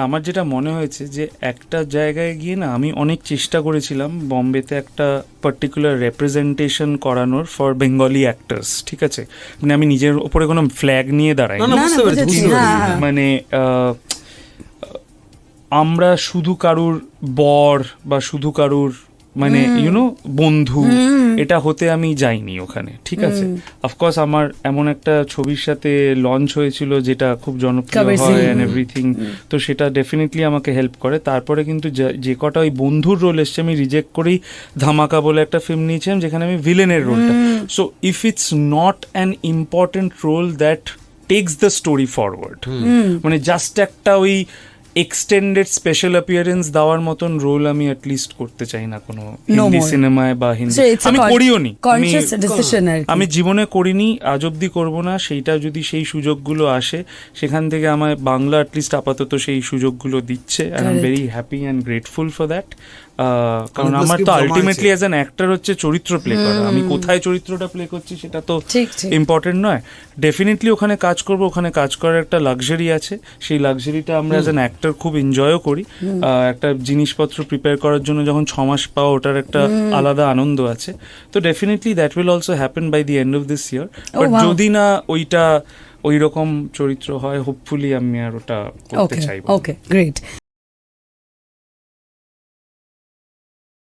আমার যেটা মনে হয়েছে যে একটা জায়গায় গিয়ে না আমি অনেক চেষ্টা করেছিলাম বম্বেতে একটা পার্টিকুলার রেপ্রেজেন্টেশন করানোর ফর বেঙ্গলি অ্যাক্টার্স, ঠিক আছে? মানে আমি নিজের ওপরে কোনো ফ্ল্যাগ নিয়ে দাঁড়াই না, না, বুঝতে পেরেছি, বুঝতে পেরেছি। হ্যাঁ। মানে আমরা শুধু কারুর বর বা শুধু কারুর মানে ইউনো বন্ধু এটা হতে আমি যাইনি ওখানে, ঠিক আছে? অফকোর্স আমার এমন একটা ছবির সাথে লঞ্চ হয়েছিল যেটা খুব জনপ্রিয় কবির হয় সিং। অ্যান্ড এভরিথিং, তো সেটা ডেফিনেটলি আমাকে হেল্প করে। তারপরে কিন্তু যে কটা ওই বন্ধুর রোল এসছে আমি রিজেক্ট করেই ধামাকা বলে একটা ফিল্ম নিয়েছিলাম যেখানে আমি ভিলেনের রোলটা। So if it's not an important role that takes the story forward, মানে জাস্ট একটা ওই এক্সটেন্ডেড স্পেশাল অ্যাপিয়ারেন্স দেওয়ার মতন রোল আমি অ্যাটলিস্ট করতে চাই না কোনো হিন্দি more. সিনেমায় বা হিন্দি। So it's a আমি করিও নি, conscious decision আর কি। আমি জীবনে করিনি, আজ অব্দি করবো না। সেইটা যদি সেই সুযোগগুলো আসে সেখান থেকে আমার বাংলা অ্যাটলিস্ট আপাতত সেই সুযোগগুলো দিচ্ছে, and I am Correct. Very happy and grateful for that. কারণ অনেকগুলো আমার script তো জমা আলটিমেটলি আছে। অ্যাজ অ্যান অ্যাক্টর হচ্ছে চরিত্র প্লে করা, আমি কোথায় চরিত্রটা প্লে করছি সেটা তো ঠিক, ঠিক। ইম্পর্টেন্ট নয়। ডেফিনেটলি ওখানে কাজ করবো, ওখানে কাজ করার একটা লাক্সারি আছে, সেই লাক্সারিটা আমরা অ্যাজ অ্যান অ্যাক্টর খুব এনজয়ও করি। একটা জিনিসপত্র প্রিপেয়ার করার জন্য যখন 6 মাস পাওয়া ওটার একটা আলাদা আনন্দ আছে। তো definitely that will also happen by the end of this year. But wow. যদি না ওইটা ওই রকম চরিত্র হয়, হোপফুলি আমি আর ওটা করতে ওকে চাইবো। Okay great.